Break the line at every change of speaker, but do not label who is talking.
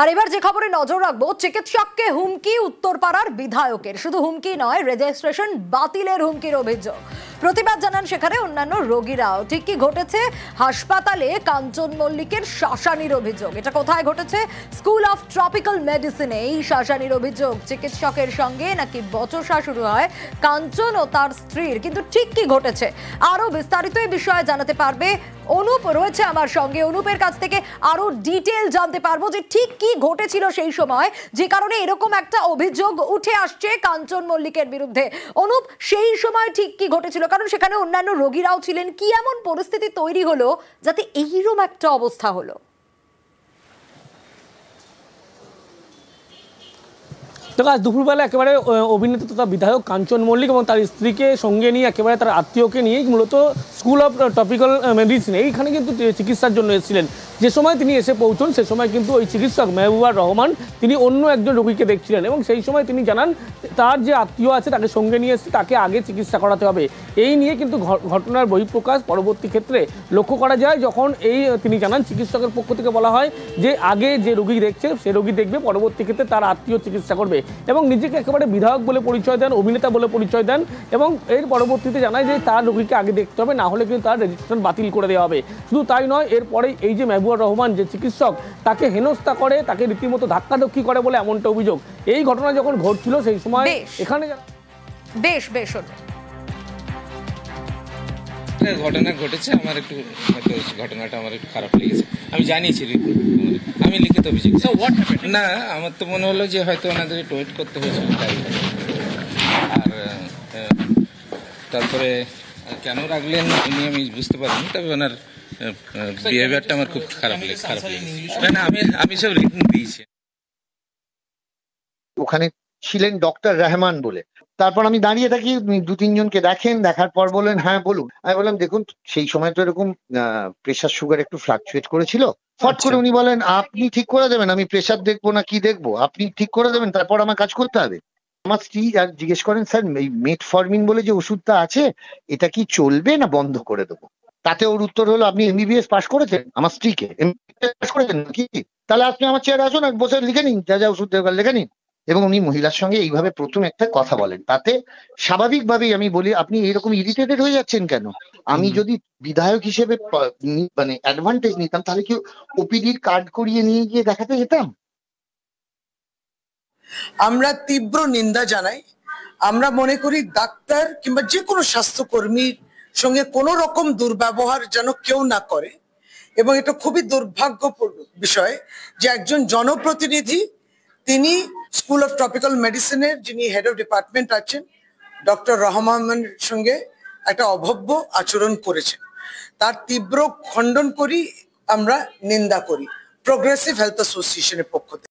আর এবার যে খবরে নজর রাখবো, চিকিৎসককে হুমকি উত্তরপাড়ার বিধায়কের। শুধু হুমকি নয়, রেজিস্ট্রেশন বাতিলের হুমকির অভিযোগ। প্রতিবাদ জানান সেখানে অন্যান্য রোগীরাও। ঠিক কি ঘটেছে? হাসপাতালে কাঞ্চন মল্লিকের শাসানির অভিযোগ। এটা কোথায় ঘটেছে? স্কুল অফ ট্রপিক্যাল মেডিসিনে এই শাসানির অভিযোগ। চিকিৎসকের সঙ্গে নাকি বচসা শুরু হয় কাঞ্চন ও তার স্ত্রীর। কিন্তু ঠিক কি ঘটেছে আরো বিস্তারিত এই বিষয়ে জানাতে পারবে অনুপ রয়েছে আমার সঙ্গে। অনুপের কাছ থেকে আরো ডিটেল জানতে পারবো যে ঠিক কি ঘটেছিল সেই সময়, যে কারণে এরকম একটা অভিযোগ উঠে আসছে কাঞ্চন মল্লিকের বিরুদ্ধে। অনুপ, সেই সময় ঠিক কি ঘটেছিল? কারণ সেখানে অন্যান্য রোগীরাও ছিলেন। কি এমন পরিস্থিতি তৈরি হলো যাতে এইরকম একটা অবস্থা হলো?
দেখো, আজ দুপুরবেলা একেবারে অভিনেতা তথা বিধায়ক কাঞ্চন মল্লিক এবং তার স্ত্রীকে সঙ্গে নিয়ে, একেবারে তার আত্মীয়কে নিয়ে মূলত স্কুল অফ ট্রপিক্যাল মেডিসিন এইখানে কিন্তু চিকিৎসার জন্য এসেছিলেন। যে সময় তিনি এসে পৌঁছন সে সময় কিন্তু ওই চিকিৎসক মেহবুবার রহমান তিনি অন্য একজন রোগীকে দেখছিলেন এবং সেই সময় তিনি জানান তার যে আত্মীয় আছে তাকে সঙ্গে নিয়ে এসে তাকে আগে চিকিৎসা করাতে হবে। এই নিয়ে কিন্তু ঘটনার বহিঃপ্রকাশ পরবর্তী ক্ষেত্রে লক্ষ্য করা যায়, যখন তিনি জানান চিকিৎসকের পক্ষ থেকে বলা হয় যে আগে যে রোগী দেখছে সে রোগী দেখবে, পরবর্তী ক্ষেত্রে তার আত্মীয় চিকিৎসা করবে এবং নিজেকে একেবারে বিধায়ক বলে পরিচয় দেন, অভিনেতা বলে পরিচয় দেন এবং এর পরবর্তীতে জানায় যে তার রোগীকে আগে দেখতে হবে, না হলে কিন্তু তার রেজিস্ট্রেশন বাতিল করে দেওয়া হবে। শুধু তাই নয়, এরপরেই এই যে মেহবুবার রহমান যে চিকিৎসক তাকে হেনস্থা করে, তাকে রীতিমতো ধাক্কাধক্কি করে বলে এমনটা অভিযোগ। এই ঘটনা যখন ঘটছিল সেই সময় এখানে
ঘটনা ঘটেছে। আমার একটু ঘটনাটা আমার একটু খারাপ লেগেছে। আমি জানিয়েছি, আমি লিখিত অভিযোগ না, আমার তো মনে হলো যে হয়তো ওনাদের ওয়েট করতে হয়েছিল তাই। আর তারপরে কেন রাখলেন উনি আমি বুঝতে পারিনি, তবে ওনার বিহেভিয়ারটা আমার খুব খারাপ লেগেছে। না, আমি সব রিটার্ন দিয়েছি।
ওখানে ছিলেন ডক্টর রহমান বলে। তারপর আমি দাঁড়িয়ে থাকি, দু তিনজনকে দেখেন, দেখার পর বললেন হ্যাঁ বলুন। আমি বললাম দেখুন সেই সময় তো এরকম প্রেশার সুগার একটু ফ্লাকচুয়েট করেছিল। ফট করে উনি বলেন আপনি ঠিক করে দেবেন, আমি প্রেশার দেখবো না কি দেখবো, আপনি ঠিক করে দেবেন তারপর আমার কাজ করতে হবে। আমার স্ত্রী আর জিজ্ঞেস করেন স্যার এই মেটফরমিন বলে যে ওষুধটা আছে এটা কি চলবে না বন্ধ করে দেবো? তাতে ওর উত্তর হলো আপনি এমবিবিএস পাস করেছেন? আমার স্ত্রীকে এমবিবিএস পাস করেছেন নাকি? তাহলে আপনি আমার চেয়ারে আসুন আর বসে লিখে নিন, যা যা ওষুধ দেওয়ার লিখে নিন। এবং উনি মহিলার সঙ্গে এইভাবে প্রথম একটা কথা বলেন, তাতে স্বাভাবিকভাবেই আমি বলি আপনি এরকম ইরিটেটেড হয়ে যাচ্ছেন কেন? আমি যদি বিধায়ক হিসেবে মানে অ্যাডভান্টেজ নিতাম তাহলে কি ওপিডির কার্ড করিয়ে নিয়ে গিয়ে দেখাতে যেতাম?
আমরা তীব্র নিন্দা জানাই। আমরা মনে করি ডাক্তার কিংবা যে কোনো স্বাস্থ্যকর্মীর সঙ্গে কোনো রকম দুর্ব্যবহার যেন কেউ না করে, এবং এটা খুবই দুর্ভাগ্যপূর্ণ বিষয় যে একজন জনপ্রতিনিধি তিনি স্কুল অফ ট্রপিক্যাল মেডিসিনের যিনি হেড অফ ডিপার্টমেন্ট আছেন ডক্টর রহমানের সঙ্গে একটা অভব্য আচরণ করেছেন। তার তীব্র খণ্ডন করি, আমরা নিন্দা করি প্রোগ্রেসিভ হেলথ অ্যাসোসিয়েশনের পক্ষ থেকে।